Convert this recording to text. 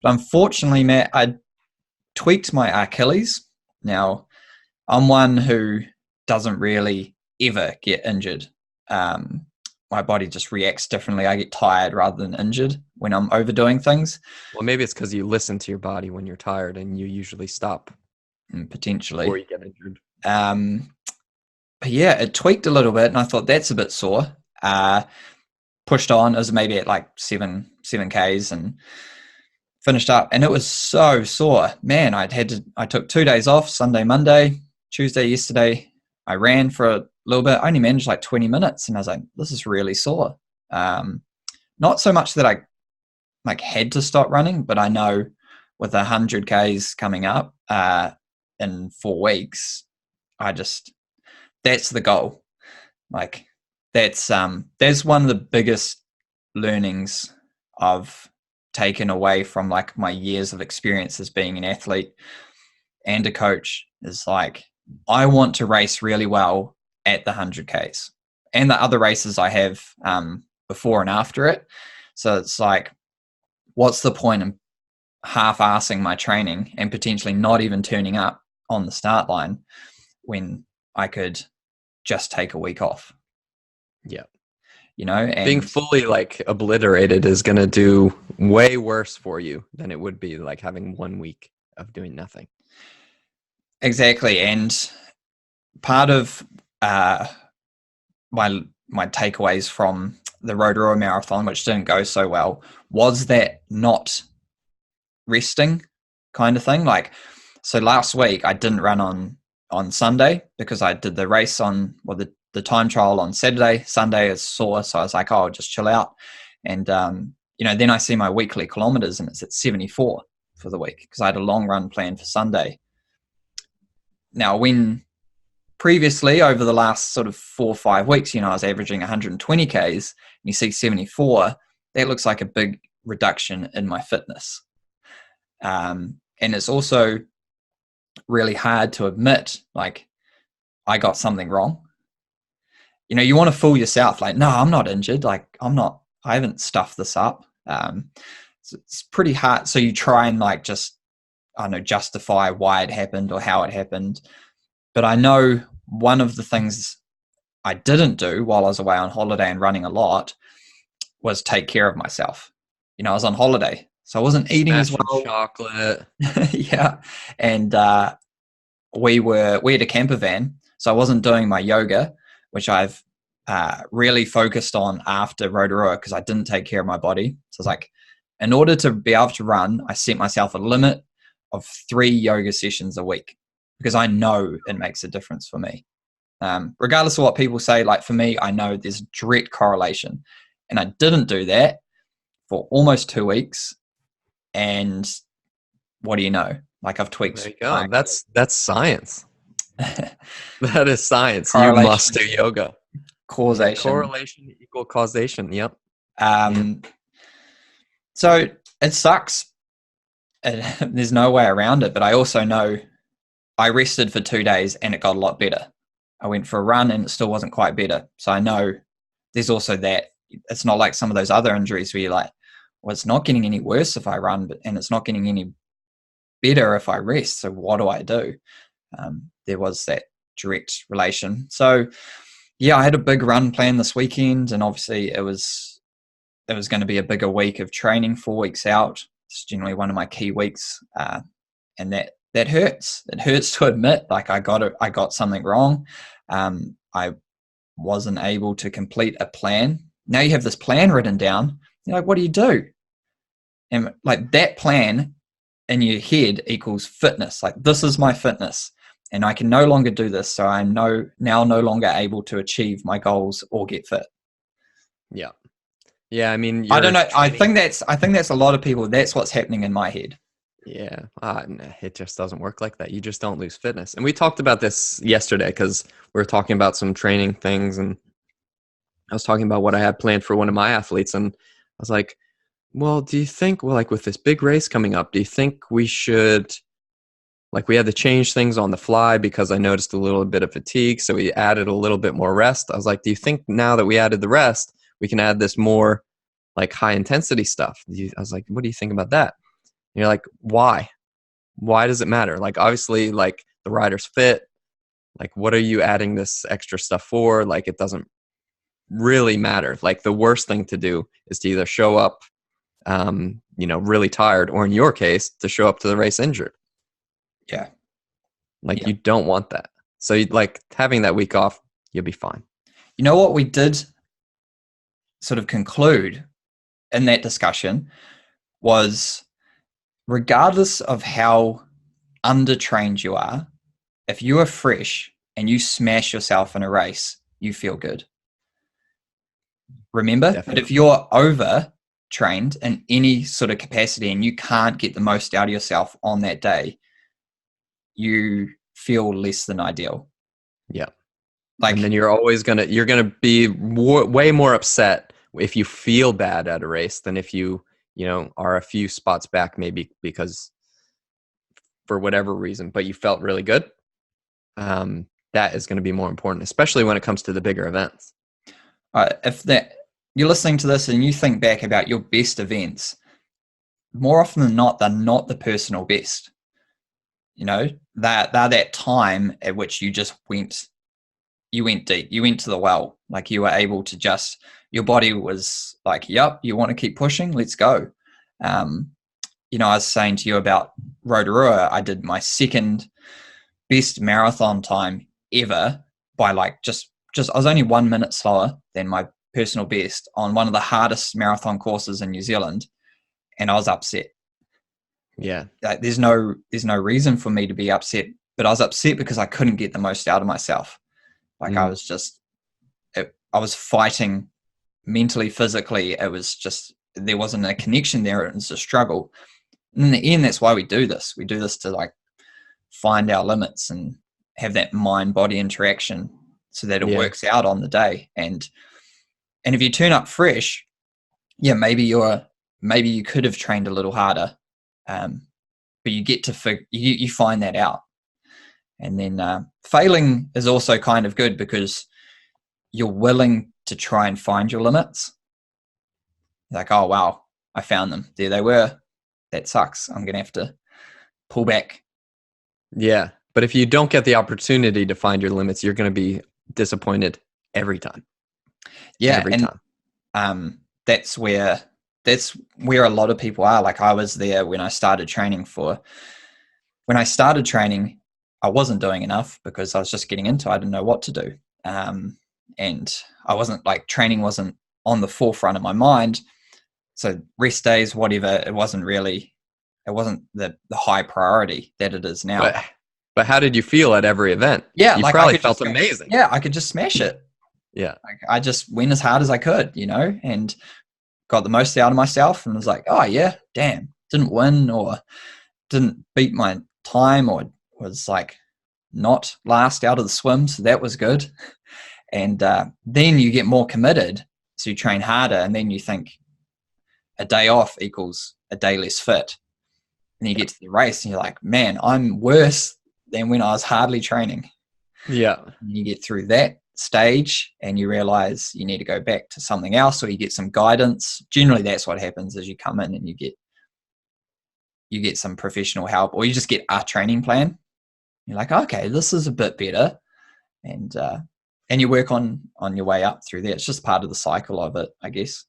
But unfortunately, Matt, I tweaked my Achilles. Now, I'm one who doesn't really ever get injured. Um, my body just reacts differently. I get tired rather than injured when I'm overdoing things, Well, maybe it's because you listen to your body when you're tired and you usually stop before potentially. you get injured. Um, but yeah, it tweaked a little bit, and I thought that's a bit sore. Uh, Pushed on. It was maybe at like seven k's, and finished up, and it was so sore. Man, I took 2 days off, Sunday, Monday, Tuesday, yesterday. I ran for a little bit. I only managed like 20 minutes, and I was like, this is really sore. Um, Not so much that I like had to stop running, but I know with 100 k's coming up in 4 weeks, I just that's the goal. Like that's one of the biggest learnings I've taken away from like my years of experience as being an athlete and a coach is like I want to race really well at the 100 k's and the other races I have before and after it. So it's like, what's the point in half-assing my training and potentially not even turning up on the start line when I could just take a week off, Yeah. Being and fully like obliterated is going to do way worse for you than it would be like having 1 week of doing nothing. exactly. And part of uh, my takeaways from the Rotorua Marathon, which didn't go so well, was that not resting kind of thing. Like, so last week I didn't run on Sunday because I did the race the time trial on Saturday. Sunday is sore, so I was like, oh, I'll just chill out. And then I see my weekly kilometers and it's at 74 for the week because I had a long run planned for Sunday. Now, when previously over the last sort of 4 or 5 weeks, I was averaging 120 Ks, and you see 74, that looks like a big reduction in my fitness. And it's also really hard to admit, like, I got something wrong. You want to fool yourself, like, no, I'm not injured. Like, I haven't stuffed this up. So it's pretty hard. So you try and like just, I don't know, justify why it happened or how it happened. But I know one of the things I didn't do while I was away on holiday and running a lot was take care of myself. I was on holiday, so I wasn't eating as Smashing well. chocolate. Yeah. And we had a camper van, so I wasn't doing my yoga, which I've really focused on after Rotorua because I didn't take care of my body. So it's like, in order to be able to run, I set myself a limit of 3 yoga sessions a week because I know it makes a difference for me. Regardless of what people say, like for me, I know there's direct correlation. And I didn't do that for almost 2 weeks. And what do you know? Like I've There tweaked you go. my That's science. That is science. You must correlation, do yoga. causation. Correlation equal causation. Yep. Yep. Um, so it sucks. There's no way around it. But I also know I rested for 2 days and it got a lot better. I went for a run and it still wasn't quite better. So I know there's also that. It's not like some of those other injuries where you're like, well, it's not getting any worse if I run, and it's not getting any better if I rest. So what do I do? There was that direct relation. So yeah, I had a big run plan this weekend, and obviously it was going to be a bigger week of training, 4 weeks out. It's generally one of my key weeks, and that hurts. It hurts to admit, like I got something wrong. I wasn't able to complete a plan. Now you have this plan written down. You're like, what do you do? And like that plan in your head equals fitness. Like this is my fitness, and I can no longer do this. So I'm now no longer able to achieve my goals or get fit. Yeah. Yeah. I mean, I don't you're know. training. I think that's a lot of people. That's what's happening in my head. Yeah. Nah, it just doesn't work like that. You just don't lose fitness. And we talked about this yesterday because we were talking about some training things, and I was talking about what I had planned for one of my athletes. And I was like, well, do you think, well, like with this big race coming up, do you think we should, like we had to change things on the fly because I noticed a little bit of fatigue. So we added a little bit more rest. I was like, do you think now that we added the rest, we can add this more like high intensity stuff? I was like, what do you think about that? you're like, why? Why does it matter? Like, obviously, like, the rider's fit. Like, what are you adding this extra stuff for? Like, it doesn't really matter. Like, the worst thing to do is to either show up, really tired, or in your case, to show up to the race injured. Yeah. Like, you don't want that. So, like, having that week off, you'll be fine. You know what we did sort of conclude in that discussion was, regardless of how undertrained you are, if you are fresh and you smash yourself in a race, you feel good. Remember? Definitely. But if you're overtrained in any sort of capacity and you can't get the most out of yourself on that day, you feel less than ideal. Yeah. Like, and then you're gonna be way more upset if you feel bad at a race than if you are a few spots back, maybe because for whatever reason, but you felt really good. That is going to be more important, especially when it comes to the bigger events. If you're listening to this and you think back about your best events, more often than not, they're not the personal best. They're that time at which you just went deep, you went to the well, like you were able to just, your body was like, yep, you want to keep pushing, let's go. I was saying to you about Rotorua, I did my second best marathon time ever by like just I was only 1 minute slower than my personal best on one of the hardest marathon courses in New Zealand, and I was upset. Yeah. There's no reason for me to be upset, but I was upset because I couldn't get the most out of myself. Like I was fighting mentally, physically. It was just, there wasn't a connection there. It was a struggle. And in the end, that's why we do this. We do this to like find our limits and have that mind-body interaction so that it works out on the day. And if you turn up fresh, maybe you could have trained a little harder, but you get to you find that out. And then failing is also kind of good because you're willing to try and find your limits. Like, oh wow, I found them. There they were. That sucks. I'm gonna have to pull back. Yeah, but if you don't get the opportunity to find your limits, you're going to be disappointed every time. Yeah, every time. That's where a lot of people are. Like I was there when I started training. I wasn't doing enough because I was just getting into it. I didn't know what to do. And I wasn't like, training wasn't on the forefront of my mind. So rest days, whatever, it wasn't the high priority that it is now. But how did you feel at every event? Yeah, you like probably felt amazing. Yeah, I could just smash it. Yeah. Like I just went as hard as I could, and got the most out of myself, and was like, oh yeah, damn, didn't win or didn't beat my time or was like not last out of the swim, so that was good. And then you get more committed, so you train harder, and then you think a day off equals a day less fit. And you get to the race and you're like, man, I'm worse than when I was hardly training. Yeah. And you get through that stage and you realize you need to go back to something else, or you get some guidance. Generally that's what happens, is you come in and you get some professional help, or you just get a training plan. You're like, okay, this is a bit better. And you work on your way up through there. It's just part of the cycle of it, I guess.